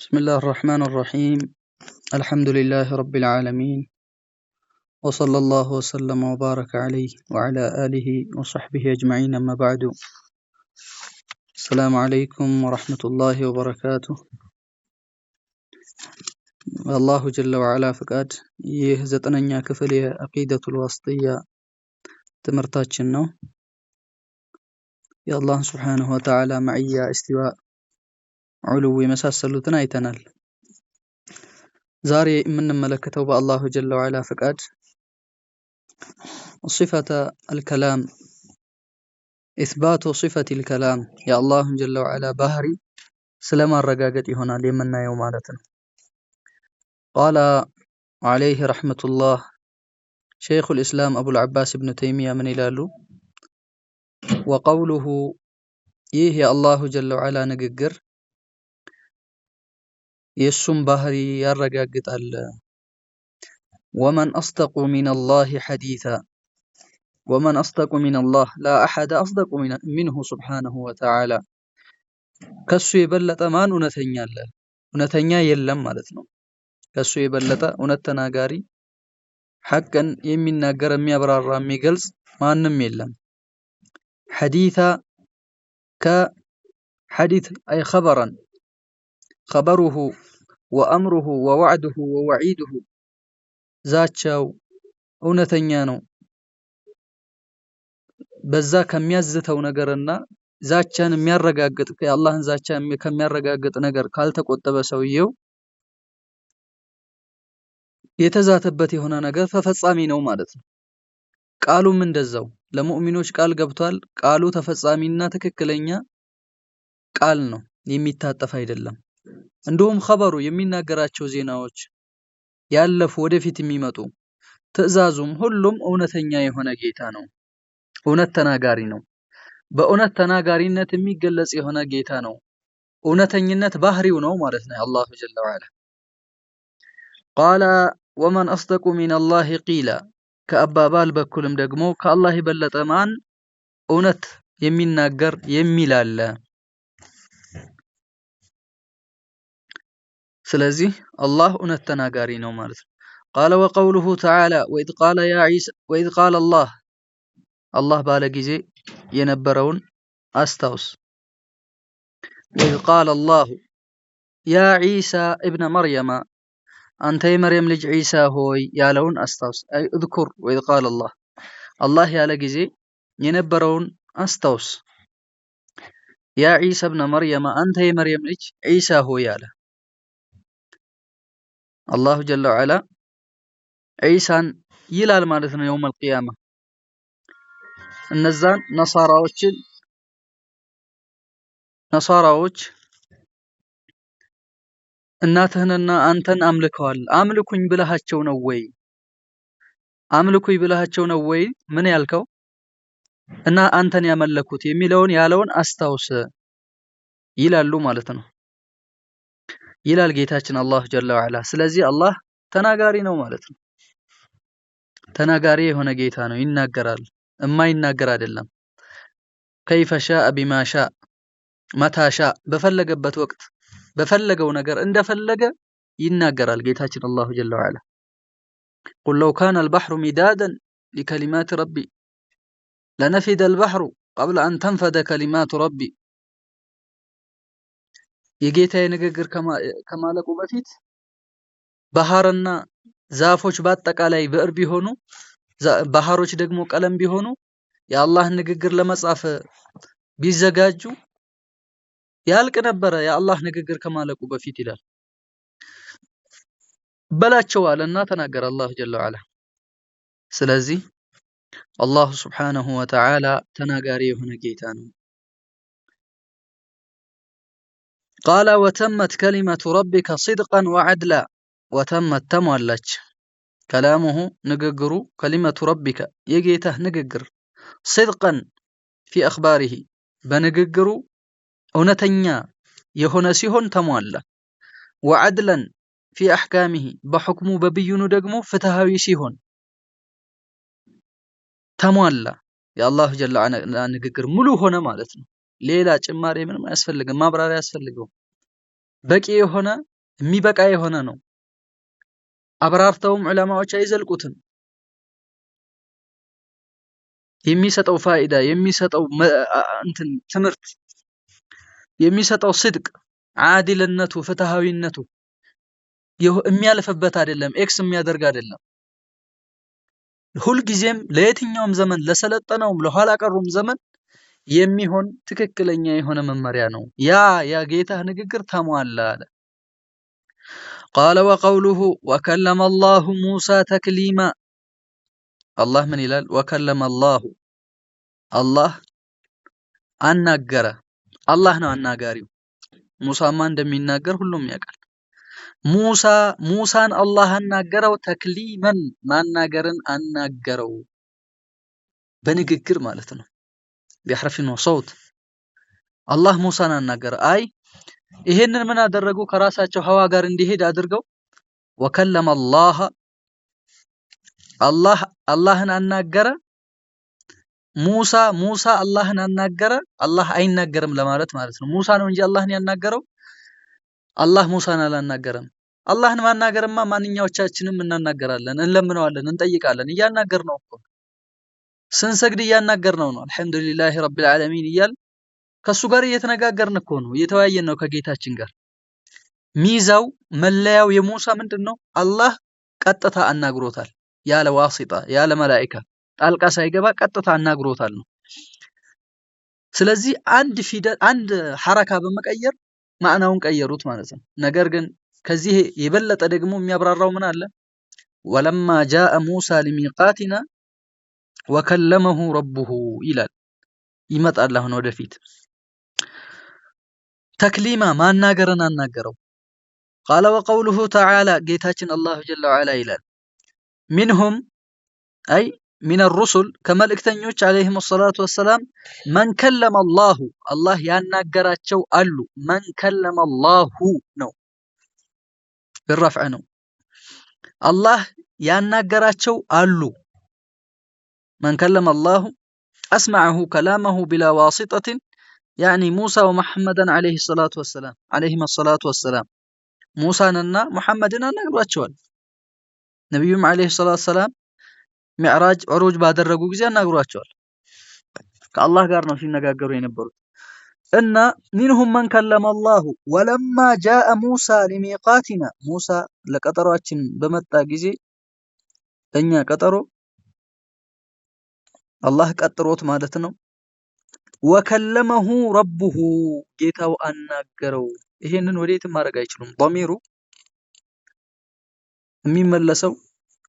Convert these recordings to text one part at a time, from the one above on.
بسم الله الرحمن الرحيم. الحمد لله رب العالمين، وصلى الله وسلم وبارك عليه وعلى آله وصحبه أجمعين، أما بعد. السلام عليكم ورحمة الله وبركاته. الله جل وعلا فقاد يهزتنا كفل عقيدة الواسطية تمرتاتشنو يا الله سبحانه وتعالى معي استواء علوي مساسلوتنا يتنال زاري من ملكته بالله جل وعلا فقاد صفة الكلام، إثبات صفة الكلام يا الله جل وعلا بهري سلما الرقاقة هنا لمنا يومالتنا. قال عليه رحمة الله شيخ الإسلام أبو العباس بن تيمية من إلالو، وقوله يا الله جل وعلا نققر يسم بهري الرقاقة ومن أصدق من الله حديثا، ومن أصدق من الله لا أحد أصدق منه سبحانه وتعالى. كسو يبلت أمان ونتنيا يلم مالتنا كسو يبلت ونتناقاري حقا يمين ناقر ميابرار رامي قلص ما نم يلم. حديثا كحديث أي خبرا، خبره وأمره ووعده ووعيده ذاتشاو ونتنيانو بزا كميازتو نقرنا ዛቻን የሚያረጋግጥ የአላህን ዛቻ ከሚያረጋግጥ ነገር ካልተቆጠበ ሰውየው የተዛተበት የሆነ ነገር ተፈጻሚ ነው ማለት ነው። ቃሉም እንደዛው ለሙእሚኖች ቃል ገብቷል። ቃሉ ተፈጻሚና ትክክለኛ ቃል ነው፣ የሚታጠፍ አይደለም። እንዲሁም ኸበሩ የሚናገራቸው ዜናዎች ያለፉ ወደፊት የሚመጡ ትዕዛዙም ሁሉም እውነተኛ የሆነ ጌታ ነው፣ እውነት ተናጋሪ ነው። በእውነት ተናጋሪነት የሚገለጽ የሆነ ጌታ ነው። እውነተኝነት ባህሪው ነው ማለት ነው አላሁ ጀለ ወዐላ። ቃለ ወመን አስደቁ ሚነላሂ ቂላ፣ ከአባባል በኩልም ደግሞ ከአላህ የበለጠ ማን እውነት የሚናገር የሚል አለ። ስለዚህ አላህ እውነት ተናጋሪ ነው ማለት ነው። ቃለ ወቀውሉሁ ተዓላ ወኢዝ ቃለ አላህ ባለ ጊዜ የነበረውን አስታውስ። ወኢዝ ቃለ አላሁ ያ ዒሳ እብነ መርየም፣ አንተ የመርየም ልጅ ዒሳ ሆይ ያለውን አስታውስ። አይ እዝኩር ወኢዝ ቃለ አላህ ያለ ጊዜ የነበረውን አስታውስ። ያ ዒሳ እብነ መርየም፣ አንተ የመርየም ልጅ ዒሳ ሆይ አለ። አላሁ ጀለ ወዐላ ዒሳን ይላል ማለት ነው የውመል ቂያማ። እነዛን ነሳራዎች እናትህንና አንተን አምልከዋል፣ አምልኩኝ ብለሃቸው ነው ወይ? አምልኩኝ ብለሃቸው ነው ወይ ምን ያልከው እና አንተን ያመለኩት ያለውን አስታውስ ይላሉ ማለት ነው። ይላል ጌታችን አላሁ ጀለ ወዐላ። ስለዚህ አላህ ተናጋሪ ነው ማለት ነው። ተናጋሪ የሆነ ጌታ ነው፣ ይናገራል፣ የማይናገር አይደለም። ከይፈ ሻአ ቢማ ሻአ መታ ሻአ፣ በፈለገበት ወቅት በፈለገው ነገር እንደፈለገ ይናገራል ጌታችን አላሁ ጀለ ወዐላ። ቁል ለው ካነ አልበሕሩ ሚዳደን ሊከሊማት ረቢ ለነፊደ አልበሕሩ ቀብለ አን ተንፈደ ከሊማቱ ረቢ። የጌታዬ ንግግር ከማለቁ በፊት ባህርና ዛፎች በአጠቃላይ ብዕር ቢሆኑ፣ ባህሮች ደግሞ ቀለም ቢሆኑ የአላህን ንግግር ለመጻፍ ቢዘጋጁ ያልቅ ነበረ የአላህ ንግግር ከማለቁ በፊት ይላል። በላቸው አለና ተናገረ አላሁ ጀለ ወዐላ። ስለዚህ አላሁ ሱብሓነሁ ወተዓላ ተናጋሪ የሆነ ጌታ ነው። ቃለ ወተመት ከሊመቱ ረቢከ ሲድቀን ወዐድላ፣ ወተመት ተሟላች ከላሙሁ ንግግሩ፣ ከሊመቱ ረቢከ የጌታህ ንግግር፣ ሲድቀን ፊ አኽባሪሂ በንግግሩ እውነተኛ የሆነ ሲሆን ተሟላ፣ ወዐድለን ፊ አሕካሚሂ በሑክሙ በብይኑ ደግሞ ፍትሃዊ ሲሆን ተሟላ። የአላሁ ጀለ ወዐላ ንግግር ሙሉ ሆነ ማለት ነው። ሌላ ጭማሪ ምንም አያስፈልግም፣ ማብራሪያ አያስፈልገውም። በቂ የሆነ የሚበቃ የሆነ ነው። አብራርተውም ዑለማዎች አይዘልቁትም። የሚሰጠው ፋይዳ የሚሰጠው እንትን ትምህርት የሚሰጠው ስድቅ ዓዲልነቱ ፍትሃዊነቱ የሚያልፍበት አይደለም። ኤክስ የሚያደርግ አይደለም። ሁልጊዜም ለየትኛውም ዘመን ለሰለጠነውም ለኋላ ቀሩም ዘመን የሚሆን ትክክለኛ የሆነ መመሪያ ነው። ያ የጌታህ ንግግር ተሟላ አለ። ቃለ ወቀውሉሁ ወከለመ አላሁ ሙሳ ተክሊማ። አላህ ምን ይላል? ወከለመ አላሁ አላህ አናገረ። አላህ ነው አናጋሪው። ሙሳማ እንደሚናገር ሁሉም ያውቃል። ሙሳን አላህ አናገረው ተክሊመን ማናገርን አናገረው በንግግር ማለት ነው። ቢሐርፊን ወሰውት አላህ ሙሳን አናገረ። አይ ይሄንን ምን አደረጉ? ከራሳቸው ሀዋ ጋር እንዲሄድ አድርገው ወከለመ አላህን አናገረ። ሙሳ አላህን አናገረ። አላህ አይናገርም ለማለት ማለት ነው። ሙሳ ነው እንጂ አላህን ያናገረው፣ አላህ ሙሳን አላናገረም። አላህን ማናገርማ ማንኛዎቻችንም እናናገራለን፣ እንለምነዋለን፣ እንጠይቃለን። እያናገርነው እኮ ስንሰግድ እያናገርነው ነው። አልሐምዱሊላሂ ረቢል ዓለሚን እያል ከሱ ጋር እየተነጋገርን እኮ ነው፣ እየተወያየን ነው ከጌታችን ጋር። ሚዛው መለያው የሙሳ ምንድነው? አላህ ቀጥታ አናግሮታል፣ ያለ ዋሲጣ ያለ መላኢካ ጣልቃ ሳይገባ ቀጥታ አናግሮታል ነው። ስለዚህ አንድ ፊደል አንድ ሐረካ በመቀየር ማዕናውን ቀየሩት ማለት ነው። ነገር ግን ከዚህ የበለጠ ደግሞ የሚያብራራው ምን አለ? ወለማ ጃአ ሙሳ ሊሚቃቲና ወከለመሁ ረቡሁ ይላል። ይመጣል አሁን ወደፊት። ተክሊማ ማናገርን አናገረው። ቃለ ወቀውሉሁ ተዓላ ጌታችን አላሁ ጀለ ወዐላ ይላል ሚንሁም አይ ሚነ ሩሱል ከመልእክተኞች ዓለይሂም ሰላቱ ወሰላም መን ከለመ አላሁ አላህ ያናገራቸው አሉ። መን ከለመ አላሁ ነው بالرفع ነው። አላህ ያናገራቸው አሉ። መን ከለመ አላሁ አስመዐሁ ከላመሁ ቢላ ዋሲጠትን ያዕኒ ሙሳ ወመሐመድን ዓለይሂም ሰላቱ ወሰላም ሙሳንና ሙሐመድን አናግሯቸዋል። ነቢዩም ዓለይሂ ሰላቱ ወሰላም ሚዕራጅ ዑሩጅ ባደረጉ ጊዜ አናግሯቸዋል። ከአላህ ጋር ነው ሲነጋገሩ የነበሩት። እና ሚንሁም መን ከለመ አላሁ ወለማ ጃአ ሙሳ ሊሚቃቲና ሙሳ ለቀጠሯችን በመጣ ጊዜ እኛ ቀጠሮ አላህ ቀጥሮት ማለት ነው። ወከለመሁ ረቡሁ ጌታው አናገረው። ይሄንን ወዴትም ማድረግ አይችሉም። ضሚሩ የሚመለሰው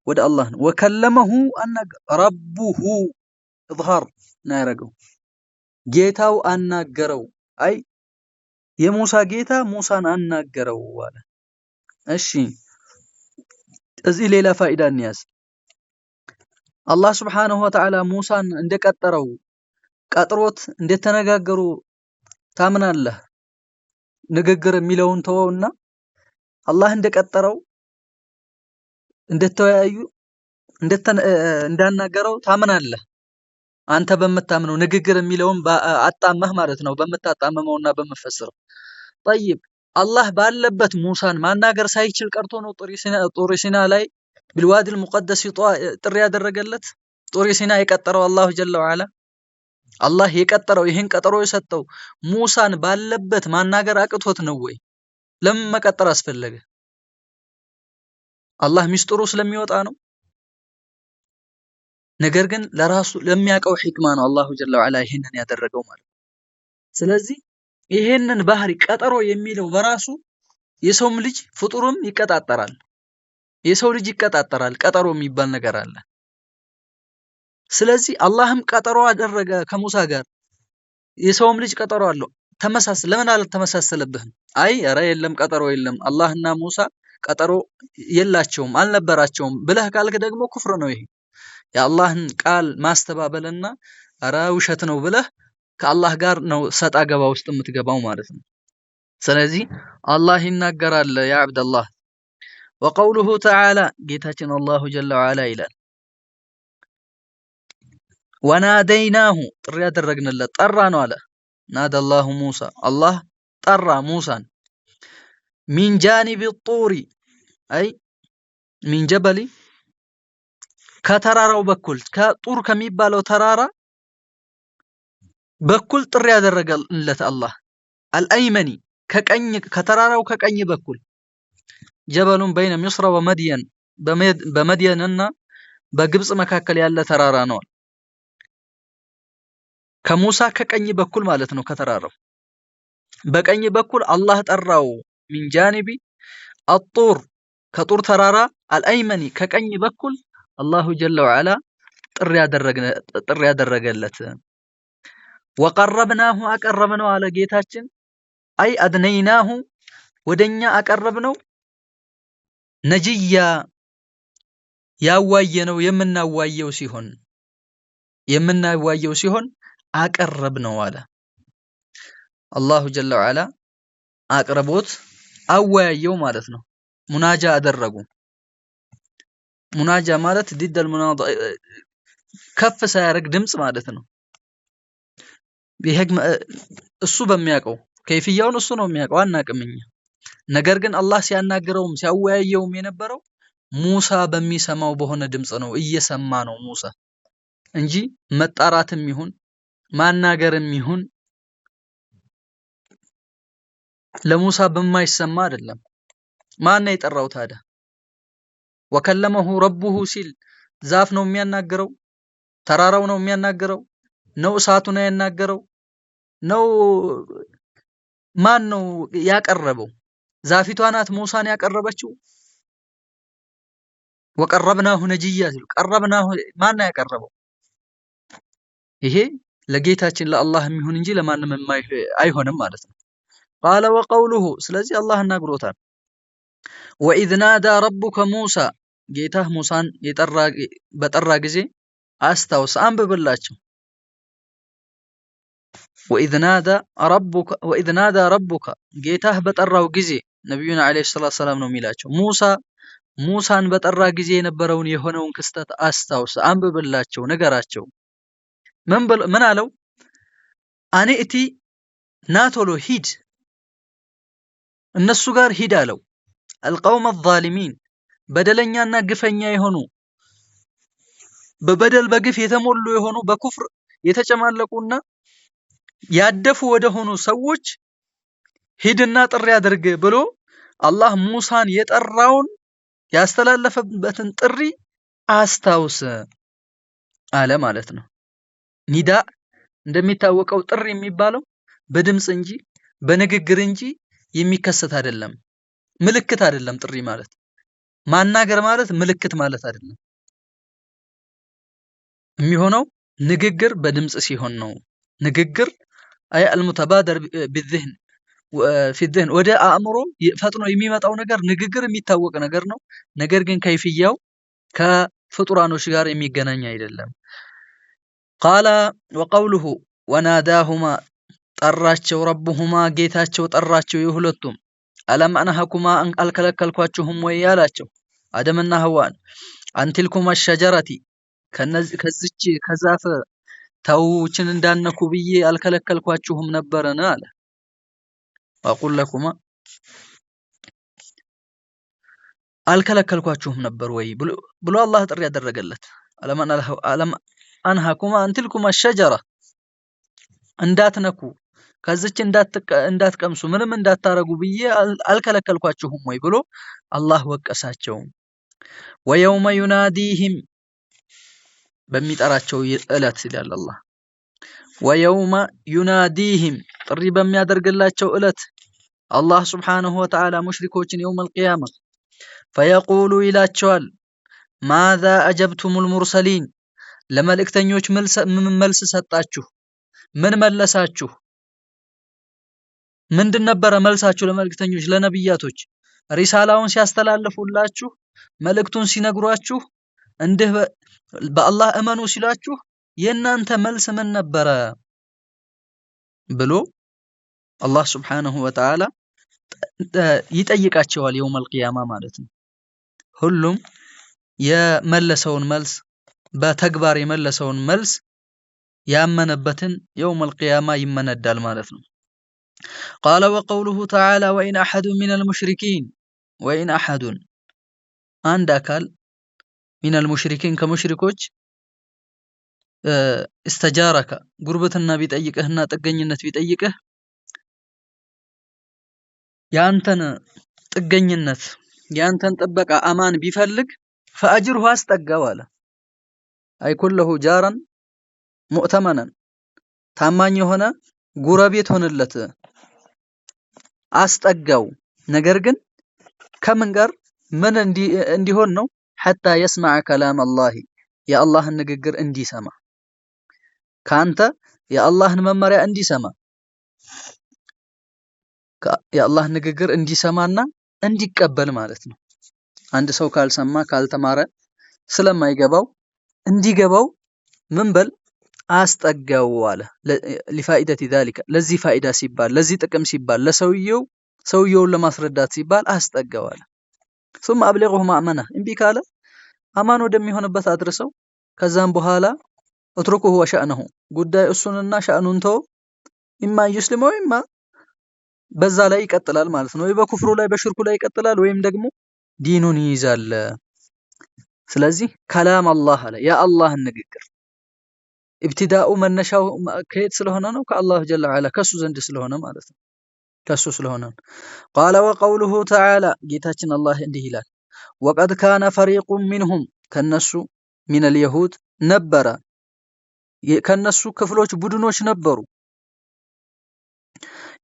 ወደ አላህ ነው። ወከለመሁ ረቡሁ ኢዝሃር ነው ያደረገው። ጌታው አናገረው። አይ የሙሳ ጌታ ሙሳን አናገረው አለ። እሺ እዚህ ሌላ ፋይዳ እንያዝ። አላህ ሱብሓነሁ ወተዓላ ሙሳን እንደቀጠረው ቀጥሮት እንደተነጋገሩ ታምናለህ? ንግግር የሚለውን ተወውና አላህ እንደቀጠረው እንደተወያዩ እንዳናገረው ታምናለህ? አንተ በምታምነው ንግግር የሚለውን አጣመህ ማለት ነው፣ በምታጣመመውና በመፈሰረው። ጠይብ አላህ ባለበት ሙሳን ማናገር ሳይችል ቀርቶ ነው ጡሪ ሲና ላይ ቢልዋዲል ሙቀደስ ጥሪ ያደረገለት? ጡሪ ሲና የቀጠረው አላሁ ጀለ ወዐላ አላህ የቀጠረው ይህን ቀጠሮ የሰጠው ሙሳን ባለበት ማናገር አቅቶት ነው ወይ? ለምን መቀጠር አስፈለገ? አላህ ሚስጥሩ ስለሚወጣ ነው? ነገር ግን ለራሱ ለሚያውቀው ሒክማ ነው አላሁ ጀለ ወዐላ ይሄንን ያደረገው ማለት። ስለዚህ ይሄንን ባህሪ ቀጠሮ የሚለው በራሱ የሰውም ልጅ ፍጡሩም ይቀጣጠራል። የሰው ልጅ ይቀጣጠራል። ቀጠሮ የሚባል ነገር አለ። ስለዚህ አላህም ቀጠሮ አደረገ ከሙሳ ጋር፣ የሰውም ልጅ ቀጠሮ አለው። ለምን አልተመሳሰለብህም? አይ ኧረ የለም ቀጠሮ የለም አላህና ሙሳ ቀጠሮ የላቸውም አልነበራቸውም ብለህ ካልክ ደግሞ ኩፍር ነው ይሄ። የአላህን ቃል ማስተባበልና ኧረ ውሸት ነው ብለህ ከአላህ ጋር ነው ሰጣ ገባ ውስጥ የምትገባው ማለት ነው። ስለዚህ አላህ ይናገራል ያ አብደላህ። ወቀውሉሁ ተዓላ ጌታችን አላሁ ጀለ ወዐላ ይላል ወናደይናሁ ጥሪ ያደረግንለት ጠራ ነው አለ። ናደ አላሁ ሙሳ አላህ ጠራ ሙሳን ሚን ጃኒብ ጡሪ አይ ሚን ጀበሊ ከተራራው በኩል ከጡር ከሚባለው ተራራ በኩል ጥሪ ያደረገለት አላህ አልአይመኒ ከቀኝ ከተራራው ከቀኝ በኩል ጀበሉን በይነ ሚስር ወመድየን በመድየንና በግብጽ መካከል ያለ ተራራ ነው ከሙሳ ከቀኝ በኩል ማለት ነው ከተራራው በቀኝ በኩል አላህ ጠራው ሚን ጃኒቢ አጡር ከጡር ተራራ አልአይመኒ ከቀኝ በኩል አላሁ ጀለ ወዐላ ጥሪ ያደረገለት ወቀረብናሁ አቀረብነው አለ ጌታችን አይ አድነይናሁ ወደኛ አቀረብነው ነጅያ ያዋየነው የምናዋየው ሲሆን አቀረብነው አለ አላሁ ጀለ ወዐላ አቅርቦት አወያየው ማለት ነው ሙናጃ አደረጉ ሙናጃ ማለት ዲደል ሙናዳ ከፍ ሳያረግ ድምጽ ማለት ነው ቢሄግም እሱ በሚያቀው ከይፍያውን እሱ ነው የሚያቀው አናቅምኛ ነገር ግን አላህ ሲያናገረውም ሲያወያየውም የነበረው ሙሳ በሚሰማው በሆነ ድምጽ ነው እየሰማ ነው ሙሳ እንጂ መጣራትም ይሁን ማናገርም ይሁን ለሙሳ በማይሰማ አይደለም ማን ነው የጠራው ታዲያ ወከለመሁ ረቡሁ ሲል ዛፍ ነው የሚያናገረው ተራራው ነው የሚያናገረው ነው እሳቱ ነው ያናገረው ነው ማን ነው ያቀረበው ዛፊቷ ናት ሙሳን ያቀረበችው ወቀረብናሁ ነጅያ ሲል ቀረብናሁ ማን ነው ያቀረበው ይሄ ለጌታችን ለአላህ የሚሆን እንጂ ለማንም አይሆንም ማለት ነው قال وقوله ስለዚህ አላህ እናግሮታል وإذ نادى ربك موسى ጌታህ ሙሳን በጠራ ጊዜ አስታውስ አንብብላችሁ وإذ نادى ربك ጌታህ በጠራው ጊዜ ነብዩና አለይሂ ሰላቱ ሰላም ነው የሚላቸው ሙሳን በጠራ ጊዜ የነበረውን የሆነውን ክስተት አስታውስ አንብብላቸው ነገራቸው ምን አለው አኔቲ ናቶሎ ሂድ እነሱ ጋር ሂድ አለው القوم الظالمين በደለኛና ግፈኛ የሆኑ በበደል በግፍ የተሞሉ የሆኑ በኩፍር የተጨማለቁና ያደፉ ወደ ሆኑ ሰዎች ሂድና ጥሪ አድርግ ብሎ አላህ ሙሳን የጠራውን ያስተላለፈበትን ጥሪ አስታውስ አለ ማለት ነው ኒዳ እንደሚታወቀው ጥሪ የሚባለው በድምጽ እንጂ በንግግር እንጂ የሚከሰት አይደለም ምልክት አይደለም ጥሪ ማለት ማናገር ማለት ምልክት ማለት አይደለም የሚሆነው ንግግር በድምጽ ሲሆን ነው ንግግር አይ المتبادر بالذهن في الذهن ወደ አእምሮ ፈጥኖ የሚመጣው ነገር ንግግር የሚታወቅ ነገር ነው ነገር ግን ከይፍያው ከፍጡራኖች ጋር የሚገናኝ አይደለም قال وقوله وناداهما ጠራቸው ربهما ጌታቸው ጠራቸው የሁለቱም አለም አንሃኩማ አልከለከልኳችሁም ወይ ያላቸው አደምና ሐዋን አንቲልኩማ ሸጀረቲ ከዚች ከዛፍ ታውችን እንዳነኩ ብዬ አልከለከልኳችሁም ነበርና አለ አቁል ለኩማ አልከለከልኳችሁም ነበር ወይ ብሎ አላህ ጥሪ ያደረገለት አለም አንሃኩማ አንቲልኩማ ሸጀራ እንዳትነኩ ከዚች እንዳትቀምሱ ምንም እንዳታረጉ ብዬ አልከለከልኳችሁም ወይ ብሎ አላህ ወቀሳቸው ወየውመ ዩናዲሂም በሚጠራቸው እለት ይላል አላህ ወየውመ ዩናዲሂም ጥሪ በሚያደርግላቸው እለት አላህ Subhanahu Wa Ta'ala ሙሽሪኮችን يوم القيامة فيقول ይላቸዋል ماذا أجبتم المرسلين ለመልእክተኞች መልስ ሰጣችሁ ምን መለሳችሁ ምንድን ነበር መልሳችሁ ለመልእክተኞች ለነብያቶች ሪሳላውን ሲያስተላልፉላችሁ መልእክቱን ሲነግሯችሁ እንደ በአላህ እመኑ ሲላችሁ የናንተ መልስ ምን ነበር ብሎ አላህ Subhanahu Wa Ta'ala ይጠይቃቸዋል يوم القيامة ማለት ነው ሁሉም የመለሰውን መልስ በተግባር የመለሰውን መልስ ያመነበትን يوم القيامة ይመነዳል ማለት ነው قال وقوله تعالى وإن أحد من المشركين وإن أحد عند أكل من المشركين كمشركوች استجارك قربتنا بيطيقهنا ጥገኝነት ቢጠይቅህ ያንተን ጥገኝነት ያንተን ጥበቃ አማን ቢፈልግ فأجره አስጠጋው አለ አይ ኩለሁ ጃራን ሙእተመናን ታማኝ የሆነ ጉረቤት ሆነለት አስጠጋው ነገር ግን ከምን ጋር ምን እንዲሆን ነው حتى يسمع كلام الله يا الله ንግግር እንዲሰማ ካንተ የአላህን መመሪያ እንዲሰማ የአላህ ንግግር እንዲሰማና እንዲቀበል ማለት ነው አንድ ሰው ካልሰማ ካልተማረ ስለማይገባው እንዲገባው ምን በል አስጠጋው አለ ለፋይደቲ ذلك ለዚህ ፋይዳ ሲባል ለዚህ ጥቅም ሲባል ለሰውየውን ለማስረዳት ሲባል አስጠጋው አለ ثم ابلغه مأمنه እንቢ ካለ አማን ወደሚሆንበት አድርሰው ከዛም በኋላ اتركه وشأنه ጉዳይ እሱንና ሻእኑን ተው ኢማ ይስልም ወይማ በዛ ላይ ይቀጥላል ማለት ነው ወይ በኩፍሩ ላይ በሽርኩ ላይ ይቀጥላል ወይም ደግሞ ዲኑን ይይዛል ስለዚህ ከላም አላህ አለ ያ አላህ ንግግር ኢብቲዳኡ መነሻው ከየት ስለሆነ ነው ከአላህ ጀለ ወዐላ ከሱ ዘንድ ስለሆነ ማለት ነው ከሱ ስለሆነ قال وقوله تعالى ጌታችን አላህ እንዲህ ይላል وقد كان فريق منهم ከነሱ من اليهود ነበረ ከነሱ ክፍሎች ቡድኖች ነበሩ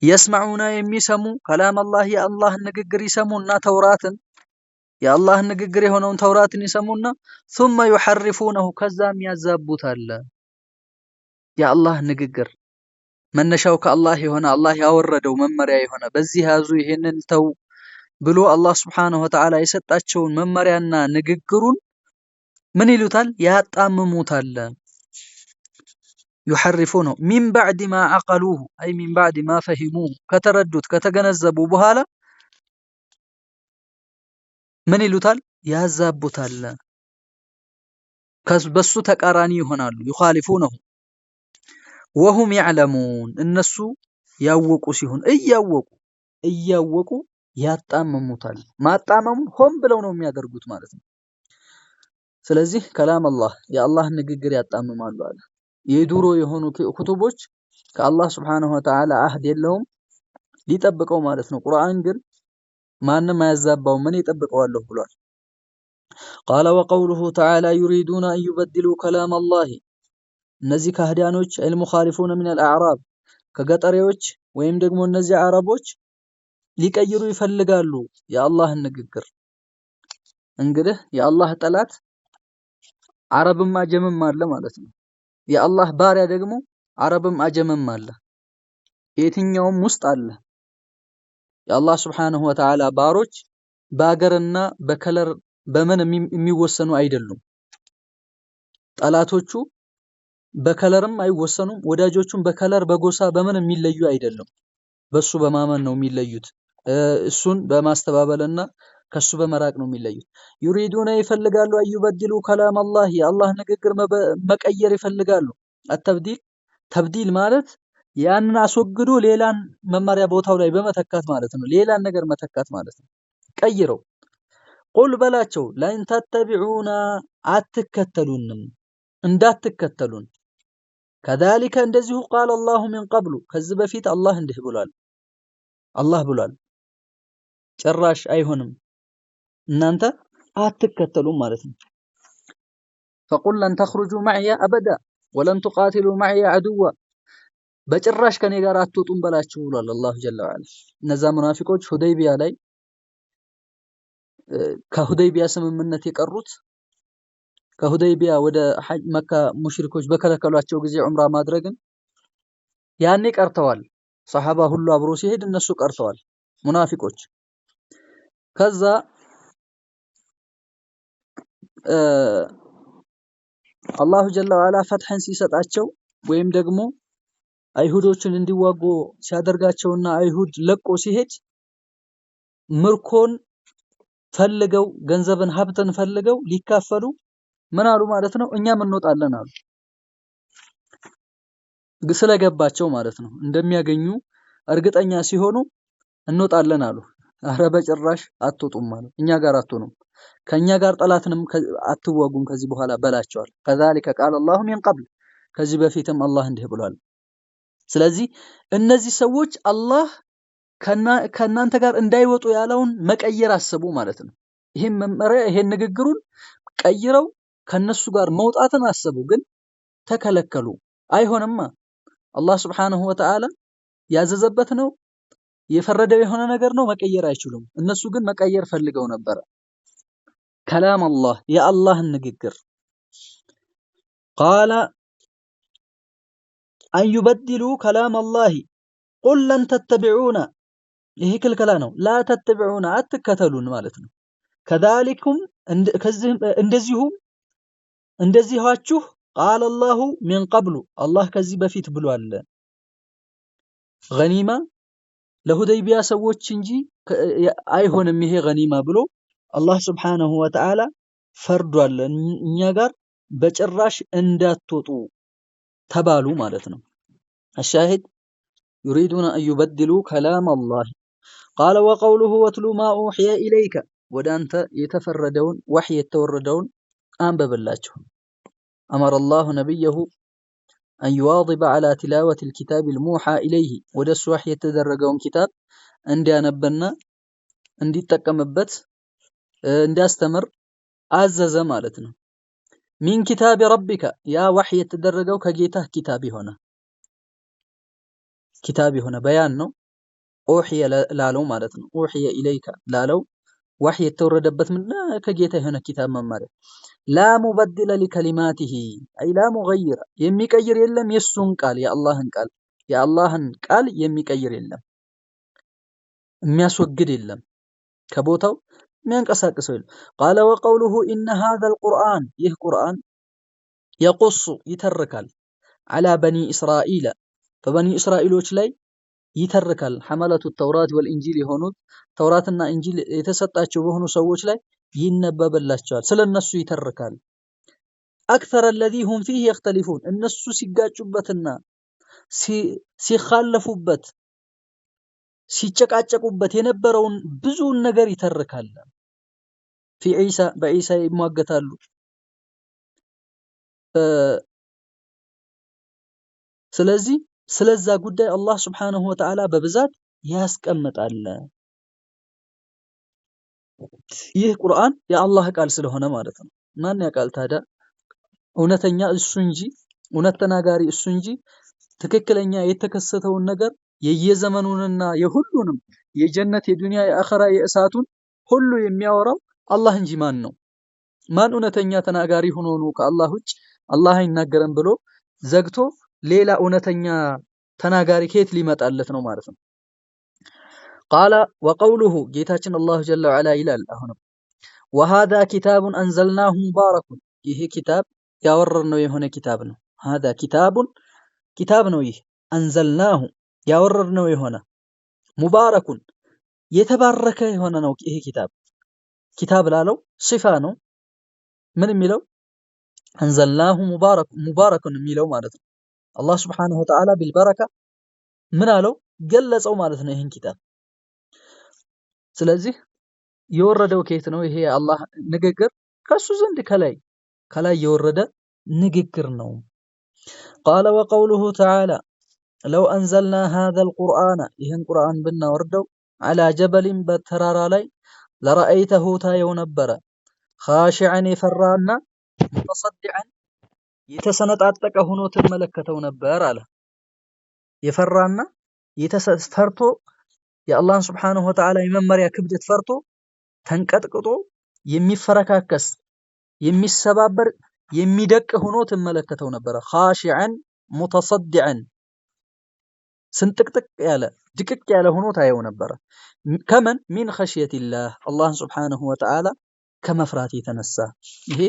يسمعون የሚሰሙ كلام الله يا الله ንግግር ይሰሙና ተውራትን የአላህ ንግግር የሆነውን ተውራትን ይሰሙና ثم يحرفونه ከዛም ያዛቡታል የአላህ ንግግር መነሻው ከአላህ የሆነ አላህ ያወረደው መመሪያ የሆነ በዚህ ያዙ ይሄንን ተው ብሎ አላህ Subhanahu Wa Ta'ala የሰጣቸውን መመሪያና ንግግሩን ምን ይሉታል ያጣምሙታል يحرفونه من بعد ما عقلوه أي من بعد ما فهموه ከተረዱት ከተገነዘቡ በኋላ ምን ይሉታል ያዛቡታል በሱ ተቃራኒ ይሆናሉ يخالفونه وهم يعلمون እነሱ ያወቁ ሲሆን እያወቁ ያጣምሙታል ማጣመሙን ሆም ብለው ነው የሚያደርጉት ማለት ነው ስለዚህ ከላም አላህ የአላህ ንግግር ያጣምማሉ አለ የዱሮ የሆኑ ኩቱቦች ከአላህ Subhanahu Wa Ta'ala አህድ የለውም ሊጠብቀው ማለት ነው ቁርአን ግን ማንንም አያዛባው ምን ይጠብቀዋል ብሏል قال وقوله تعالى يريدون أن يبدلوا كلام الله እነዚህ ካህዲያኖች المخالفون من الأعراب ከገጠሪዎች ወይም ደግሞ እነዚህ አረቦች ሊቀይሩ ይፈልጋሉ የአላህን ንግግር እንግዲህ የአላህ ጠላት አረብም አጀምም አለ ማለት ነው የአላህ ባሪያ ደግሞ አረብም አጀምም አለ የትኛውም ውስጥ አለ የአላህ Subhanahu Wa Ta'ala ባሮች በአገርና በከለር በምን የሚወሰኑ አይደሉም ጠላቶቹ በከለርም አይወሰኑም ወዳጆቹም በከለር በጎሳ በምን የሚለዩ አይደሉም በሱ በማመን ነው የሚለዩት እሱን በማስተባበልና ከሱ በመራቅ ነው የሚለዩት يريدون ይፈልጋሉ አይበድሉ كلام الله የአላህ ንግግር መቀየር ይፈልጋሉ التبديل ተብዲል ማለት ያንን አስወግዶ ሌላን መመሪያ ቦታው ላይ በመተካት ማለት ነው ሌላን ነገር መተካት ማለት ነው ቀይረው ቁል በላቸው ላይን ተተቢዑና አትከተሉንም እንዳትከተሉን كذلك እንደዚሁ قال الله من قبل ከዚህ በፊት አላህ እንዲህ ብሏል አላህ ብሏል ጭራሽ አይሆንም እናንተ አትከተሉም ማለት ነው فقل لن تخرجوا معي ابدا ولن تقاتلوا معي عدوا በጭራሽ ከኔ ጋር አትወጡም በላችሁ ብሏል አላህ ጀለ ወዐላ እነዛ ሙናፊቆች ሁደይቢያ ላይ ከሁደይቢያ ስምምነት የቀሩት ከሁደይቢያ ወደ መካ ሙሽሪኮች በከለከሏቸው ጊዜ ዑምራ ማድረግን ያኔ ቀርተዋል ሰሃባ ሁሉ አብሮ ሲሄድ እነሱ ቀርተዋል ሙናፊቆች ከዛ አላህ ጀለ ወዐላ ፈትህን ሲሰጣቸው ወይም ደግሞ አይሁዶችን እንዲዋጉ ሲያደርጋቸውና አይሁድ ለቆ ሲሄድ ምርኮን ፈልገው ገንዘብን ሀብትን ፈልገው ሊካፈሉ ምን አሉ ማለት ነው እኛም እንወጣለን አሉ ስለገባቸው ማለት ነው እንደሚያገኙ እርግጠኛ ሲሆኑ እንወጣለን አሉ። አረ በጭራሽ አትወጡም አሉ። እኛ ጋር አትሆኑም፣ ከኛ ጋር ጠላትንም አትዋጉም ከዚህ በኋላ በላቸዋል። ከዛሊከ ቃለ አላሁ ሚን ቀብል፣ ከዚህ በፊትም አላህ እንዲህ ብሏል። ስለዚህ እነዚህ ሰዎች አላህ ከናንተ ጋር እንዳይወጡ ያለውን መቀየር አሰቡ ማለት ነው። ይሄን መመሪያ ይሄን ንግግሩን ቀይረው ከነሱ ጋር መውጣትን አሰቡ፣ ግን ተከለከሉ። አይሆንማ፣ አላህ Subhanahu Wa Ta'ala ያዘዘበት ነው የፈረደው የሆነ ነገር ነው፣ መቀየር አይችሉም። እነሱ ግን መቀየር ፈልገው ነበር። ከላም አላህ የአላህን ንግግር ቃለ አን ዩበድሉ ከላም አላህ ቁል ለን ተተቢዑና፣ ይሄ ክልከላ ነው። ላ ተተቢዑና አትከተሉን ማለት ነው። ከዛሊኩም እንደዚኋችሁ ቃለ አላሁ ሚን ቀብሉ፣ አላህ ከዚህ በፊት ብሏል። ገኒማ ለሁደይቢያ ሰዎች እንጂ አይሆንም ይሄ ገኒማ ብሎ አላህ Subhanahu Wa Ta'ala ፈርዷል። እኛ ጋር በጭራሽ እንዳትወጡ ተባሉ ማለት ነው። الشاهد يريدون أن يبدلوا كلام الله. قال وقوله واتلو ما أوحي إليك، ودانت يتفردون وحي يتوردون أنببلاችሁ. أمر الله نبيه أن يواظب على تلاوة الكتاب الموحى إليه، ودس وحي يتدرجون كتاب عندي أنبنا عندي تكمبت عندي أستمر عزز مالتنا. من كتاب ربك، يا وحي يتدرجوا كجيته كتابي هنا، كتابي هنا بيان نو أوحي لالو مالتنا، أوحي إليك لالو وحي يتوردبت من كجيته هنا كتاب مماري. لا مبدل لكلماته، أي لا مغير، يميكير يلم يسون قال يا اللهن قال يميكير يلم የሚያስወግድ የለም ከቦታው የሚያንቀሳቅሰው የለም። قال وقوله إن هذا القرآن، ይህ ቁርአን يقص ይተርካል على بني إسرائيل፣ በበኒ እስራኤሎች ላይ ይተርካል። حملة التوراة والإنجيل የሆኑት ተውራትና እንጂል የተሰጣቸው በሆኑ ሰዎች ላይ ይነበብላቸዋል፣ ስለነሱ ይተርካል። أكثر الذي هم فيه يختلفون، እነሱ ሲጋጩበትና ሲኻለፉበት ሲጨቃጨቁበት የነበረውን ብዙውን ነገር ይተርካል። في عيسى በኢሳ ይሟገታሉ። ስለዚህ ስለዛ ጉዳይ አላህ Subhanahu Wa Ta'ala በብዛት ያስቀምጣል። ይህ ቁርአን የአላህ ቃል ስለሆነ ማለት ነው። ማን ያውቃል ታዲያ እውነተኛ እሱ እንጂ እውነት ተናጋሪ እሱ እንጂ ትክክለኛ የተከሰተውን ነገር የየዘመኑንና የሁሉንም የጀነት የዱንያ የአኺራ የእሳቱን ሁሉ የሚያወራው አላህ እንጂ ማን ነው? ማን እውነተኛ ተናጋሪ ሆኖ ነው ከአላህ ውጭ አላህ አይናገርም ብሎ ዘግቶ ሌላ እውነተኛ ተናጋሪ ከየት ሊመጣለት ነው ማለት ነው? ቃለ ወቀውሉሁ፣ ጌታችን አላሁ ጀለ ወዐላ ይላል አሁንም ወሃዛ ኪታቡን አንዘልናሁ ሙባረኩን፣ ይሄ ኪታብ ያወረድነው የሆነ ኪታብ ነው። ሃዛ ኪታቡን ኪታብ ነው፣ ይህ አንዘልናሁ ያወረድነው የሆነ ሙባረኩን የተባረከ የሆነ ነው። ይሄ ኪታብ ላለው ሲፋ ነው። ምን የሚለው አንዘልናሁ ሙባረኩን የሚለው ማለት ነው። አላህ Subhanahu Wa Ta'ala ቢልበረካ ምን አለው ገለጸው ማለት ነው ይሄን ኪታብ። ስለዚህ የወረደው ከየት ነው? ይሄ አላህ ንግግር ከሱ ዘንድ ከላይ የወረደ ንግግር ነው። ቃለ ወቀውሉሁ ተዓላ ለው አንዘልና ሃዘል ቁርአነ፣ ይህን ቁርአን ብናወርደው ዐላ ጀበሊን በተራራ ላይ ለረአይተሁ ታየው ነበረ፣ ኻሺዐን የፈራና ሙተሰዲዐን የተሰነጣጠቀ ሆኖ ትመለከተው ነበር አለ። የፈራና ፈርቶ የአላህን Subhanahu Wa Ta'ala የመመሪያ ክብደት ፈርቶ ተንቀጥቅጦ የሚፈረካከስ የሚሰባበር የሚደቅ ሆኖ ትመለከተው ነበር። ኻሺዐን ሙተሰዲዐን ስንጥቅጥቅ ያለ ድቅቅ ያለ ሆኖ ታየው ነበር። ከመን ሚን ኸሽየቲላህ፣ አላህን Subhanahu Wa Ta'ala ከመፍራት የተነሳ። ይሄ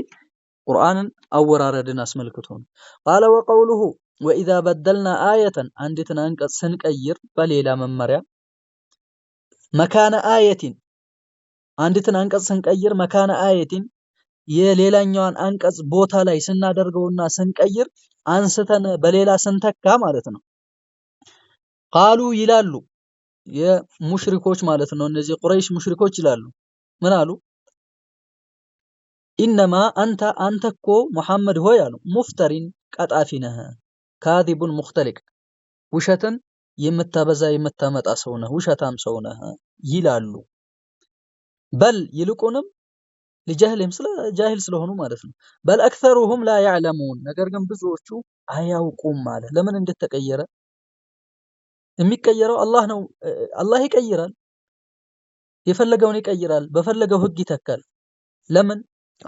ቁርአንን አወራረድን አስመልክቶ ነው። ቃለ ወቀውሉሁ ወኢዛ በደልና አየተን፣ አንዲትን አንቀጽ ስንቀይር በሌላ መመሪያ መካነ አየቲን፣ አንዲትን አንቀጽ ስንቀይር መካነ አየቲን የሌላኛዋን አንቀጽ ቦታ ላይ ስናደርገውና ስንቀይር አንስተን በሌላ ስንተካ ማለት ነው። ቃሉ ይላሉ የሙሽሪኮች ማለት ነው እነዚህ ቁረይሽ ሙሽሪኮች ይላሉ ምን አሉ ኢነማ አንተ እኮ ሙሐመድ ሆይ አሉ ሙፍተሪን ቀጣፊ ነህ ካዚቡን ሙኽተሊቅ ውሸትን የምታበዛ የምታመጣ ሰው ነህ ውሸታም ሰው ነህ ይላሉ በል ይልቁንም ለጃህልም ስለ ጃሂል ስለሆኑ ማለት ነው በል አክተሩሁም ላ ያዕለሙን ነገር ግን ብዙዎቹ አያውቁም ማለት ለምን እንደተቀየረ የሚቀየረው አላህ ነው አላህ ይቀይራል የፈለገውን ይቀይራል በፈለገው ህግ ይተካል ለምን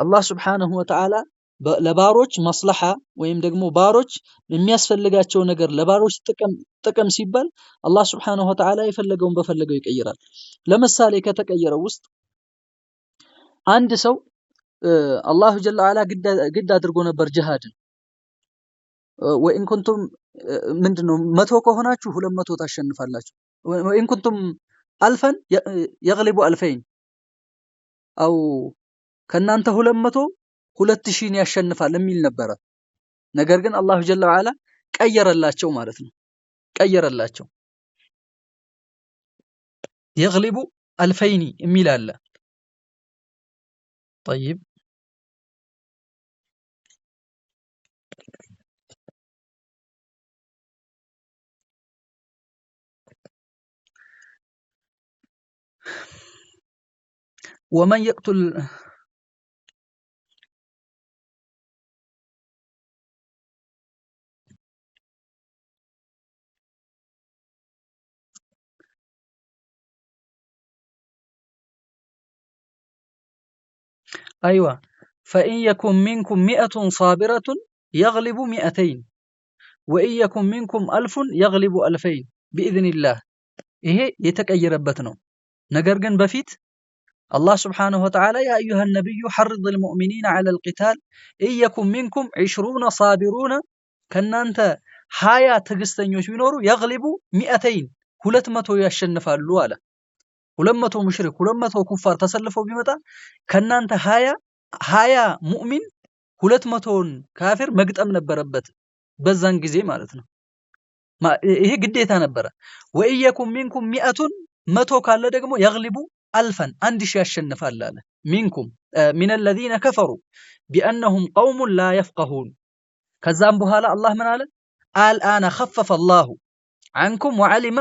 አላህ Subhanahu Wa Ta'ala ለባሮች ማስለሃ ወይም ደግሞ ባሮች የሚያስፈልጋቸው ነገር ለባሮች ጥቅም ሲባል አላህ Subhanahu Wa Ta'ala የፈለገውን በፈለገው ይቀይራል ለምሳሌ ከተቀየረው ውስጥ አንድ ሰው አላሁ ጀለ ወዐላ ግድ አድርጎ ነበር ጂሃድን ወኢን ኩንቱም ምንድነው 100 ከሆናችሁ 200 ታሸንፋላችሁ ወኢን ኩንቱም አልፈን يغلب 2000 አው ከናንተ 200 2000 ያሸንፋል የሚል ነበር ነገር ግን አላሁ ጀለ ወዐላ ቀየረላቸው ማለት ነው ቀየረላቸው يغلب 2000 የሚል አለ طيب ومن يقتل أيوة فإن يكن منكم 100 صابرة يغلب 200 وإن يكن منكم 1000 يغلب 2000 بإذن الله ይሄ የተቀየረበት ነው ነገር ግን በፊት الله سبحانه وتعالى يا أيها النبي حرض المؤمنين على القتال إن يكن منكم 20 صابرون ከናንተ 20 ትግስተኞች ቢኖሩ يغلب 200 200 ያሸንፋሉ አለ 200 ሙሽሪክ 200 ኩፋር ተሰልፈው ቢመጣ ከናንተ 20 ሙእሚን 200ን ካፊር መግጠም ነበረበት በዛን ጊዜ ማለት ነው ይሄ ግዴታ ነበረ ወኢየኩም ሚንኩም 100 ካለ ደግሞ يغلب 1000 1000 ያሸንፋል አለ ሚንኩም من الذين كفروا بانهم قوم لا يفقهون ከዛም በኋላ አላህ ምን አለ الان خفف الله عنكم وعلم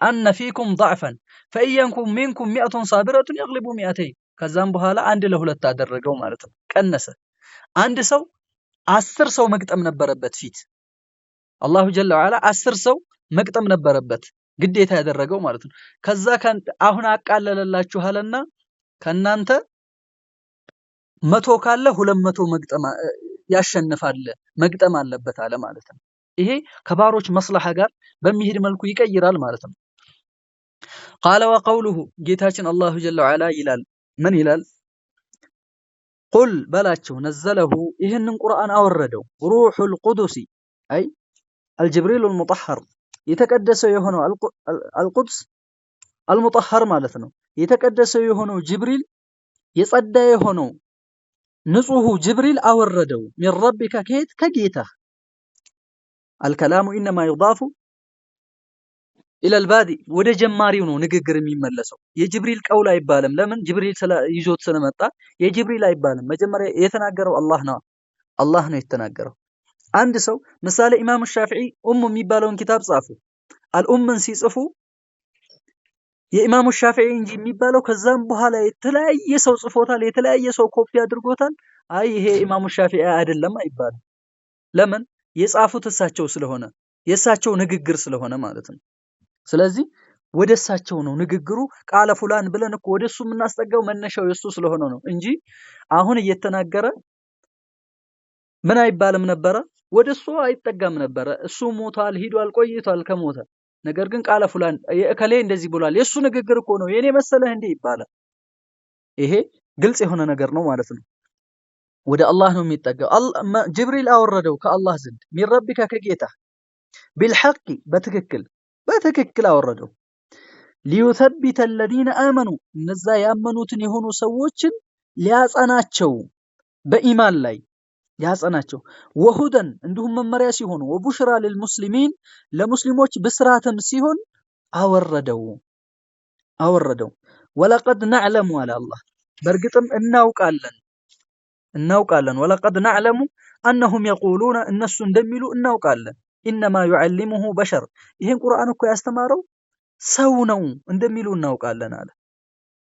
أن فيكم ضعفا فإن يكن منكم 100 صابرة يغلب 200 ከዛም በኋላ አንድ ለሁለት አደረገው ማለት ነው ቀነሰ አንድ ሰው 10 ሰው መግጠም ነበረበት ፊት አላሁ ጀለ ወዐላ 10 ሰው መግጠም ነበረበት ግዴታ ያደረገው ማለት ነው ከዛ አሁን አቃለለላችሁ አለና ከናንተ 100 ካለ 200 መግጠም ያሸንፋል መግጠም አለበት አለ ማለት ነው ይሄ ከባሮች መስለሃ ጋር በሚሄድ መልኩ ይቀይራል ማለት ነው قال وقوله ጌታችን አላሁ ጀለ ወዐላ ይላል ምን ይላል قل በላቸው ነዘለሁ ይሄንን ቁርአን አወረደው ሩሑል ቁዱስ አይ الجبريل المطهر የተቀደሰው የሆነው القدس المطهر ማለት ነው የተቀደሰው የሆነው ጅብሪል የጸዳ የሆነው ንጹሁ ጅብሪል አወረደው من ربك ከጌታ الكلام انما يضاف الى البادئ ወደ ጀማሪው ነው ንግግር የሚመለሰው የጅብሪል ቀውል አይባልም ለምን ጅብሪል ይዞት ስለመጣ የጅብሪል አይባልም መጀመሪያ የተናገረው አላህ ነው የተናገረው አንድ ሰው ምሳሌ ኢማም ሻፊዒ የሚባለውን ኪታብ ጻፉ አልኡምን ሲጽፉ የኢማም ሻፊዒ እንጂ የሚባለው ከዛም በኋላ የተለያየ ሰው ጽፎታል የተለያየ ሰው ኮፒ አድርጎታል አይ ይሄ ኢማም ሻፊዒ አይደለም አይባልም ለምን የጻፉት እሳቸው ስለሆነ የእሳቸው ንግግር ስለሆነ ማለት ነው ስለዚህ ወደሳቸው ነው ንግግሩ ቃለ ፉላን ብለን እኮ ወደሱ የምናስጠጋው መነሻው የሱ ስለሆነ ነው እንጂ አሁን እየተናገረ ምን አይባልም ነበር ወደሱ አይጠጋም ነበር እሱ ሞታል ሂዷል ቆይቷል ከሞተ ነገር ግን ቃለ ፉላን የከሌ እንደዚህ ብሏል የሱ ንግግር እኮ ነው የኔ መሰለህ እንዴ ይባላል ይሄ ግልጽ የሆነ ነገር ነው ማለት ነው ወደ አላህ ነው የሚጠጋው ጅብሪል አወረደው ከአላህ ዘንድ ሚን ረቢካ ከጌታ بالحق በትክክል አወረደው ليثبت الذين آمنوا እነዛ ያመኑትን የሆኑ ሰዎችን ሊያጸናቸው በኢማን ላይ ያጸናቸው ወሁደን እንዲሁም መመሪያ ሲሆኑ ወቡሽራ ለልሙስሊሚን ለሙስሊሞች ብስራተም ሲሆን አወረደው ወለቀድ ነዕለሙ አለ አላህ በእርግጥም እናውቃለን ወለቀድ ነዕለሙ አነሁም የቁሉነ እነሱ እንደሚሉ እናውቃለን ኢነማ ዩዓሊሙሁ በሸር ይህን ቁርአን እኮ ያስተማረው ሰው ነው እንደሚሉ እናውቃለን አለ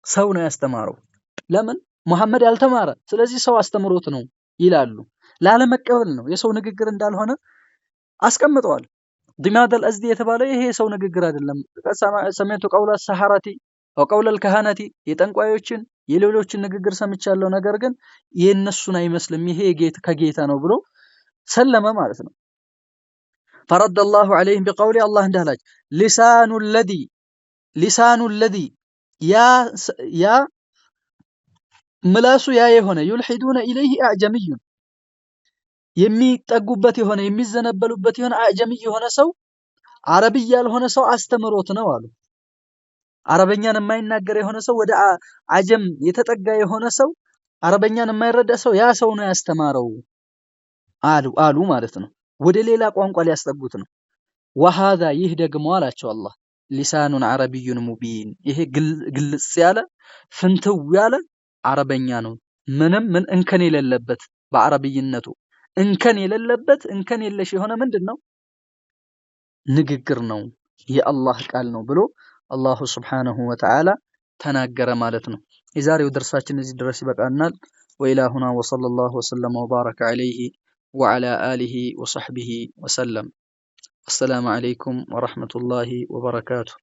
ሰው ነው ያስተማረው ለምን ሙሐመድ ያልተማረ ስለዚህ ሰው አስተምሮት ነው ይላሉ ላለመቀበል ነው የሰው ንግግር እንዳልሆነ አስቀምጠዋል ዲማድ አልአዝዲ የተባለው ይሄ የሰው ንግግር አይደለም ሰሜቱ ቀውለ ሰሐራቲ ወቀውለ الكهانቲ የጠንቋዮችን የሌሎችን ንግግር ሰምቻለሁ ነገር ግን የነሱን አይመስልም ይሄ ከጌታ ነው ብሎ ሰለመ ማለት ነው فرد الله عليهم بقوله الله እንዳላች لسان الذي يا ምላሱ ያ የሆነ يلحدون إليه أعجمي የሚጠጉበት የሆነ የሚዘነበሉበት የሆነ አዕጀሚ የሆነ ሰው አረብያ ያልሆነ ሰው አስተምሮት ነው አሉ አረበኛን የማይናገር የሆነ ሰው ወደ አጀም የተጠጋ የሆነ ሰው አረበኛን የማይረዳ ሰው ያ ሰው ነው ያስተማረው አሉ ማለት ነው ወደ ሌላ ቋንቋ ሊያስጠጉት ነው وهذا ይህ ደግሞ አላቸው አላህ ሊሳኑን አረብዩን ሙቢን ይሄ ግልጽ ያለ ፍንትው ያለ አረበኛ ነው ምንም እንከን የሌለበት በአረብይነቱ እንከን የሌለበት እንከን የለሽ የሆነ ምንድነው ንግግር ነው የአላህ ቃል ነው ብሎ አላሁ ሱብሓነሁ ወተዓላ ተናገረ ማለት ነው የዛሬው ደርሳችን እዚህ ድረስ ይበቃናል ወኢላሁና ወሰለላሁ ወሰለም ወባረከ ዐለይሂ ወዐላ አሊሂ ወሰህቢሂ ወሰለም አሰላሙ ዐለይኩም ወረሕመቱላሂ ወበረካቱሁ